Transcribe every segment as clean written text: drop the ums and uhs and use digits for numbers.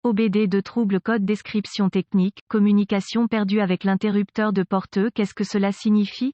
OBD de trouble code description technique, communication perdue avec l'interrupteur de porte E. Qu'est-ce que cela signifie?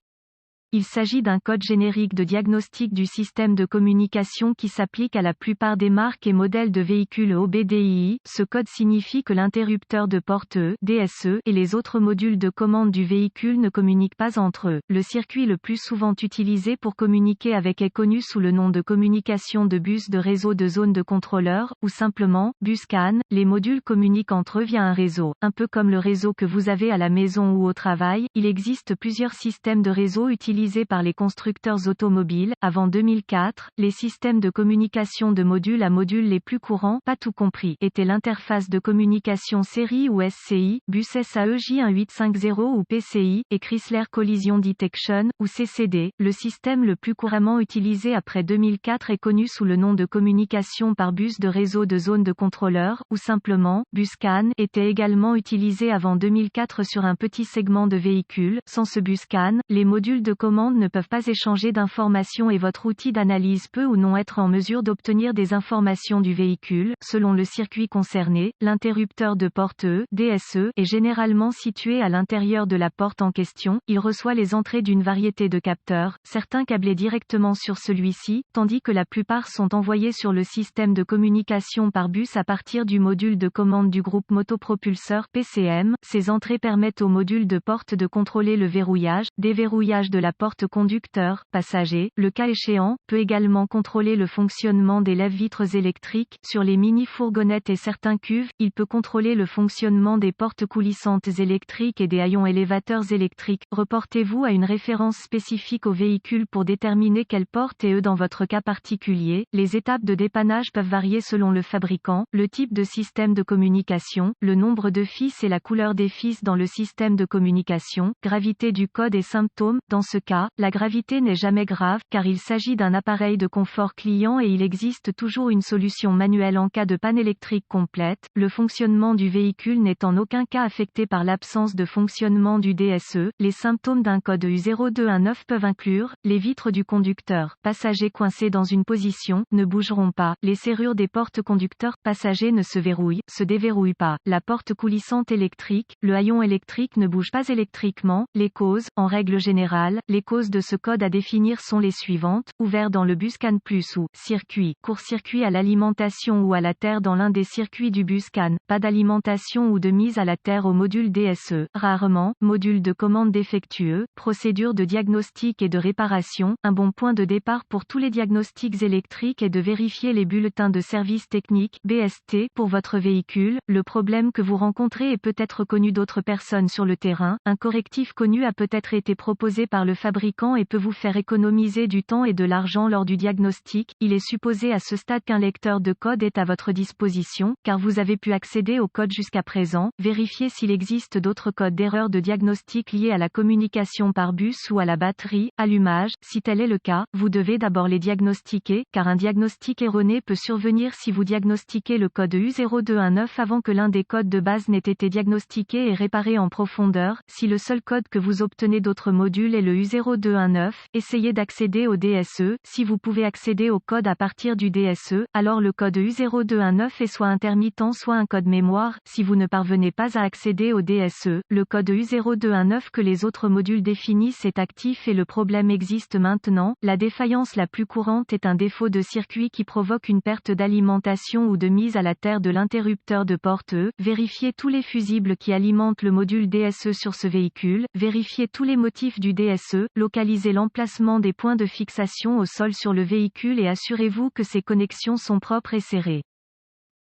Il s'agit d'un code générique de diagnostic du système de communication qui s'applique à la plupart des marques et modèles de véhicules OBDII. Ce code signifie que l'interrupteur de porte E, DSE, et les autres modules de commande du véhicule ne communiquent pas entre eux. Le circuit le plus souvent utilisé pour communiquer avec est connu sous le nom de communication de bus de réseau de zone de contrôleur, ou simplement, bus CAN. Les modules communiquent entre eux via un réseau. Un peu comme le réseau que vous avez à la maison ou au travail, il existe plusieurs systèmes de réseau utilisés par les constructeurs automobiles. Avant 2004, les systèmes de communication de module à module les plus courants, pas tout compris, étaient l'interface de communication série ou SCI, bus SAE-J1850 ou PCI, et Chrysler Collision Detection, ou CCD. Le système le plus couramment utilisé après 2004 est connu sous le nom de communication par bus de réseau de zone de contrôleur, ou simplement, bus CAN, était également utilisé avant 2004 sur un petit segment de véhicules. Sans ce bus CAN, les modules de commande ne peuvent pas échanger d'informations et votre outil d'analyse peut ou non être en mesure d'obtenir des informations du véhicule. Selon le circuit concerné, l'interrupteur de porte E, DSE, est généralement situé à l'intérieur de la porte en question. Il reçoit les entrées d'une variété de capteurs, certains câblés directement sur celui-ci, tandis que la plupart sont envoyés sur le système de communication par bus à partir du module de commande du groupe motopropulseur PCM. Ces entrées permettent au module de porte de contrôler le verrouillage, déverrouillage de la porte conducteur, passager, le cas échéant, peut également contrôler le fonctionnement des lève-vitres électriques. Sur les mini-fourgonnettes et certains cuves, il peut contrôler le fonctionnement des portes coulissantes électriques et des haillons élévateurs électriques. Reportez-vous à une référence spécifique au véhicule pour déterminer quelle porte est dans votre cas particulier. Les étapes de dépannage peuvent varier selon le fabricant, le type de système de communication, le nombre de fils et la couleur des fils dans le système de communication, gravité du code et symptômes. Dans ce cas, la gravité n'est jamais grave, car il s'agit d'un appareil de confort client et il existe toujours une solution manuelle en cas de panne électrique complète. Le fonctionnement du véhicule n'est en aucun cas affecté par l'absence de fonctionnement du DSE. Les symptômes d'un code U0219 peuvent inclure les vitres du conducteur, passager coincé dans une position, ne bougeront pas. Les serrures des portes conducteurs, passager ne se verrouillent, se déverrouillent pas. La porte coulissante électrique, le haillon électrique ne bouge pas électriquement. Les causes, en règle générale, les causes de ce code à définir sont les suivantes: ouvert dans le bus CAN plus ou circuit, court-circuit à l'alimentation ou à la terre dans l'un des circuits du bus CAN, pas d'alimentation ou de mise à la terre au module DSE, rarement, module de commande défectueux, procédure de diagnostic et de réparation. Un bon point de départ pour tous les diagnostics électriques est de vérifier les bulletins de service technique BST pour votre véhicule. Le problème que vous rencontrez est peut-être connu d'autres personnes sur le terrain. Un correctif connu a peut-être été proposé par le fabricant et peut vous faire économiser du temps et de l'argent lors du diagnostic. Il est supposé à ce stade qu'un lecteur de code est à votre disposition, car vous avez pu accéder au code jusqu'à présent. Vérifiez s'il existe d'autres codes d'erreur de diagnostic liés à la communication par bus ou à la batterie, allumage. Si tel est le cas, vous devez d'abord les diagnostiquer, car un diagnostic erroné peut survenir si vous diagnostiquez le code U0219 avant que l'un des codes de base n'ait été diagnostiqué et réparé en profondeur. Si le seul code que vous obtenez d'autres modules est le U0219, essayez d'accéder au DSE. Si vous pouvez accéder au code à partir du DSE, alors le code U0219 est soit intermittent soit un code mémoire. Si vous ne parvenez pas à accéder au DSE, le code U0219 que les autres modules définissent est actif et le problème existe maintenant. La défaillance la plus courante est un défaut de circuit qui provoque une perte d'alimentation ou de mise à la terre de l'interrupteur de porte E. Vérifiez tous les fusibles qui alimentent le module DSE sur ce véhicule. Vérifiez tous les motifs du DSE. Localisez l'emplacement des points de fixation au sol sur le véhicule et assurez-vous que ces connexions sont propres et serrées.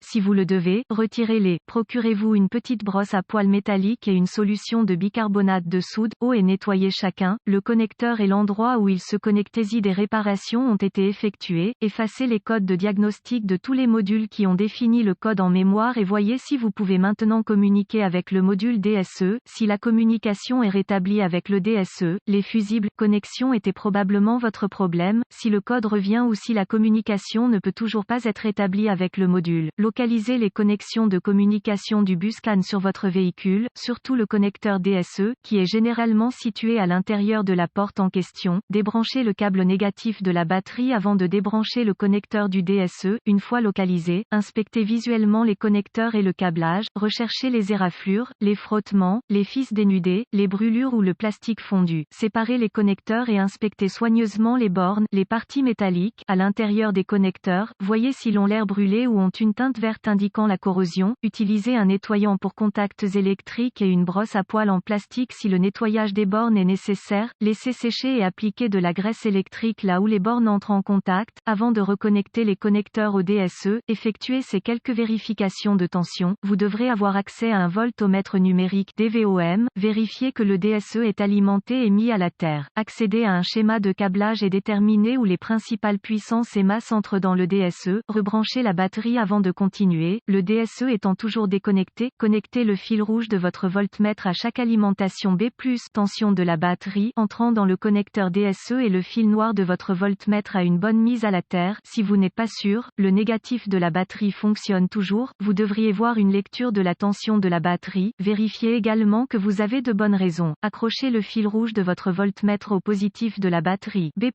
Si vous le devez, retirez-les. Procurez-vous une petite brosse à poils métallique et une solution de bicarbonate de soude. Eau et nettoyez chacun. Le connecteur et l'endroit où il se connecte. Si des réparations ont été effectuées, effacez les codes de diagnostic de tous les modules qui ont défini le code en mémoire et voyez si vous pouvez maintenant communiquer avec le module DSE. Si la communication est rétablie avec le DSE, les fusibles connexions étaient probablement votre problème. Si le code revient ou si la communication ne peut toujours pas être établie avec le module, Localisez les connexions de communication du bus CAN sur votre véhicule, surtout le connecteur DSE, qui est généralement situé à l'intérieur de la porte en question. Débranchez le câble négatif de la batterie avant de débrancher le connecteur du DSE. Une fois localisé, inspectez visuellement les connecteurs et le câblage, recherchez les éraflures, les frottements, les fils dénudés, les brûlures ou le plastique fondu. Séparez les connecteurs et inspectez soigneusement les bornes, les parties métalliques, à l'intérieur des connecteurs. Voyez s'ils ont l'air brûlés ou ont une teinte verte indiquant la corrosion. Utilisez un nettoyant pour contacts électriques et une brosse à poils en plastique si le nettoyage des bornes est nécessaire. Laissez sécher et appliquez de la graisse électrique là où les bornes entrent en contact. Avant de reconnecter les connecteurs au DSE, effectuez ces quelques vérifications de tension. Vous devrez avoir accès à un voltomètre numérique DVOM. Vérifiez que le DSE est alimenté et mis à la terre. Accédez à un schéma de câblage et déterminez où les principales puissances et masses entrent dans le DSE. Rebranchez la batterie avant de continuer. Le DSE étant toujours déconnecté, connectez le fil rouge de votre voltmètre à chaque alimentation B+, tension de la batterie, entrant dans le connecteur DSE et le fil noir de votre voltmètre à une bonne mise à la terre. Si vous n'êtes pas sûr, le négatif de la batterie fonctionne toujours, vous devriez voir une lecture de la tension de la batterie. Vérifiez également que vous avez de bonnes raisons. Accrochez le fil rouge de votre voltmètre au positif de la batterie B+,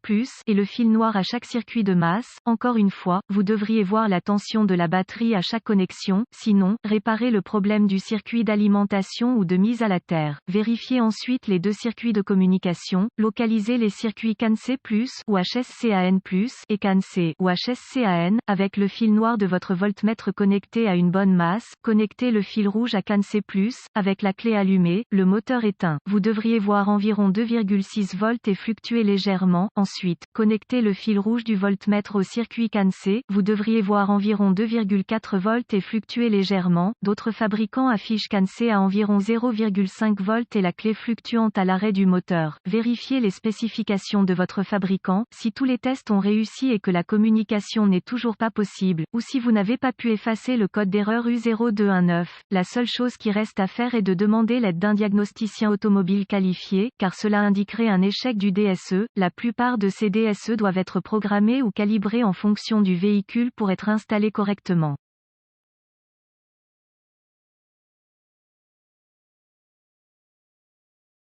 et le fil noir à chaque circuit de masse. Encore une fois, vous devriez voir la tension de la batterie à chaque connexion. Sinon, réparez le problème du circuit d'alimentation ou de mise à la terre. Vérifiez ensuite les deux circuits de communication. Localisez les circuits CAN-C+, ou HSCAN+, et CAN-C, ou HSCAN, avec le fil noir de votre voltmètre connecté à une bonne masse. Connectez le fil rouge à CAN-C+, avec la clé allumée, le moteur éteint. Vous devriez voir environ 2,6 volts et fluctuer légèrement. Ensuite, connectez le fil rouge du voltmètre au circuit CAN-C. Vous devriez voir environ 2,4 volts et fluctuer légèrement. D'autres fabricants affichent CAN-C à environ 0,5 volts et la clé fluctuante à l'arrêt du moteur. Vérifiez les spécifications de votre fabricant. Si tous les tests ont réussi et que la communication n'est toujours pas possible, ou si vous n'avez pas pu effacer le code d'erreur U0219, la seule chose qui reste à faire est de demander l'aide d'un diagnosticien automobile qualifié, car cela indiquerait un échec du DSE. La plupart de ces DSE doivent être programmés ou calibrés en fonction du véhicule pour être installés correctement.